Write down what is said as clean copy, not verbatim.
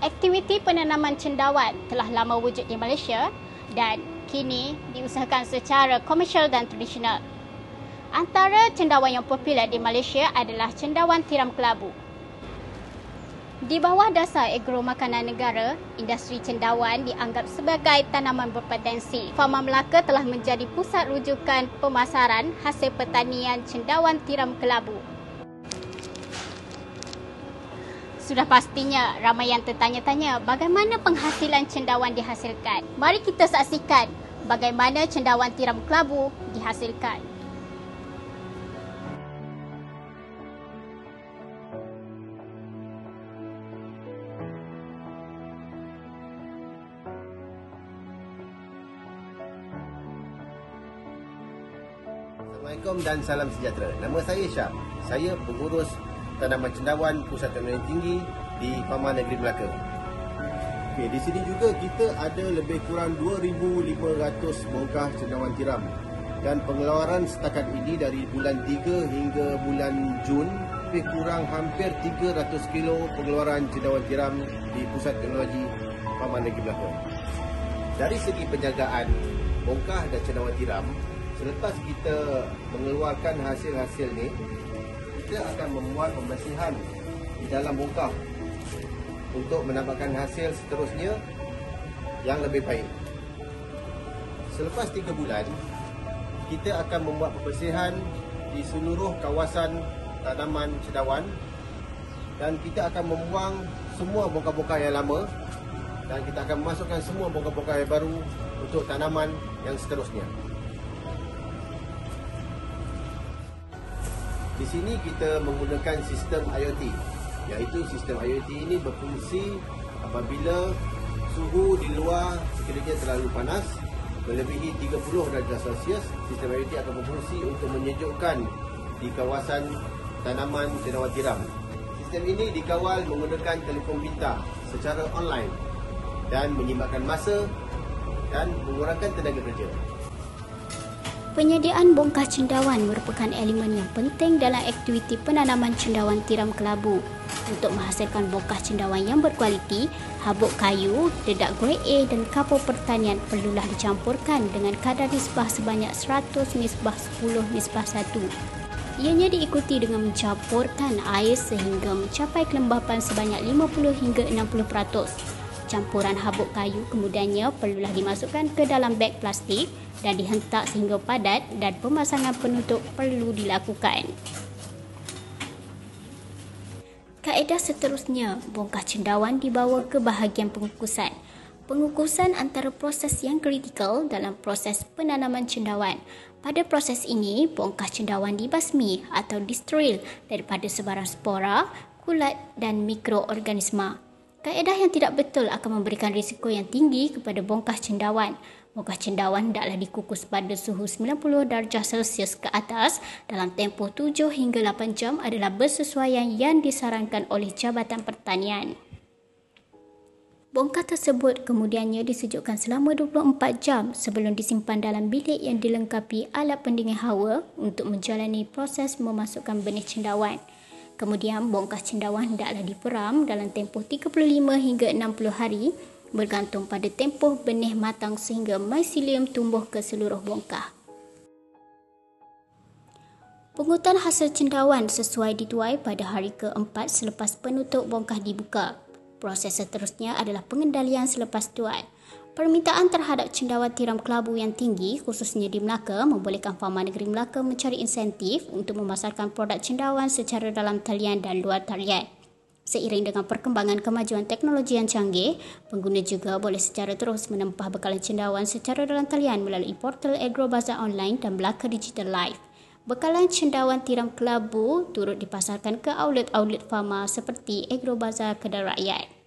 Aktiviti penanaman cendawan telah lama wujud di Malaysia dan kini diusahakan secara komersial dan tradisional. Antara cendawan yang popular di Malaysia adalah cendawan tiram kelabu. Di bawah dasar agro makanan negara, industri cendawan dianggap sebagai tanaman berpotensi. Fama Melaka telah menjadi pusat rujukan pemasaran hasil pertanian cendawan tiram kelabu. Sudah pastinya ramai yang tertanya-tanya bagaimana penghasilan cendawan dihasilkan. Mari kita saksikan bagaimana cendawan tiram kelabu dihasilkan. Assalamualaikum dan salam sejahtera. Nama saya Syam. Saya pengurus tanaman cendawan Pusat Teknologi Tinggi di Fama Negeri Melaka. Okey, di sini juga kita ada lebih kurang 2,500 bongkah cendawan tiram. Dan pengeluaran setakat ini dari bulan 3 hingga bulan Jun lebih kurang hampir 300 kilo pengeluaran cendawan tiram di Pusat Teknologi Fama Negeri Melaka. Dari segi penjagaan bongkah dan cendawan tiram, selepas kita mengeluarkan hasil-hasil ni, kita akan membuat pembersihan di dalam bongkah untuk mendapatkan hasil seterusnya yang lebih baik. Selepas 3 bulan, kita akan membuat pembersihan di seluruh kawasan tanaman cendawan dan kita akan membuang semua bongkah-bongkah yang lama dan kita akan memasukkan semua bongkah-bongkah yang baru untuk tanaman yang seterusnya. Di sini kita menggunakan sistem IoT, iaitu sistem IoT ini berfungsi apabila suhu di luar sekiranya terlalu panas, melebihi 30 darjah Celsius, sistem IoT akan berfungsi untuk menyejukkan di kawasan tanaman cendawan tiram. Sistem ini dikawal menggunakan telefon pintar secara online dan menyimbankan masa dan mengurangkan tenaga kerja. Penyediaan bongkah cendawan merupakan elemen yang penting dalam aktiviti penanaman cendawan tiram kelabu. Untuk menghasilkan bongkah cendawan yang berkualiti, habuk kayu, dedak grade A dan kapur pertanian perlulah dicampurkan dengan kadar nisbah sebanyak 100:10:1. Ianya diikuti dengan mencampurkan air sehingga mencapai kelembapan sebanyak 50 hingga 60%. Campuran habuk kayu kemudiannya perlulah dimasukkan ke dalam beg plastik dan dihentak sehingga padat dan pemasangan penutup perlu dilakukan. Kaedah seterusnya, bongkah cendawan dibawa ke bahagian pengukusan. Pengukusan antara proses yang kritikal dalam proses penanaman cendawan. Pada proses ini, bongkah cendawan dibasmi atau disteril daripada sebarang spora, kulat dan mikroorganisma. Kaedah yang tidak betul akan memberikan risiko yang tinggi kepada bongkah cendawan. Bongkah cendawan hendaklah dikukus pada suhu 90 darjah Celsius ke atas dalam tempoh 7 hingga 8 jam adalah bersesuaian yang disarankan oleh Jabatan Pertanian. Bongkah tersebut kemudiannya disejukkan selama 24 jam sebelum disimpan dalam bilik yang dilengkapi alat pendingin hawa untuk menjalani proses memasukkan benih cendawan. Kemudian bongkah cendawan hendaklah diperam dalam tempoh 35 hingga 60 hari bergantung pada tempoh benih matang sehingga mycelium tumbuh ke seluruh bongkah. Pungutan hasil cendawan sesuai dituai pada hari ke-4 selepas penutup bongkah dibuka. Proses seterusnya adalah pengendalian selepas tuai. Permintaan terhadap cendawan tiram kelabu yang tinggi, khususnya di Melaka, membolehkan Fama Negeri Melaka mencari insentif untuk memasarkan produk cendawan secara dalam talian dan luar talian. Seiring dengan perkembangan kemajuan teknologi yang canggih, pengguna juga boleh secara terus menempah bekalan cendawan secara dalam talian melalui portal Agrobazar Online dan Melaka Digital Live. Bekalan cendawan tiram kelabu turut dipasarkan ke outlet-outlet Fama seperti Agrobazar Kedai Rakyat.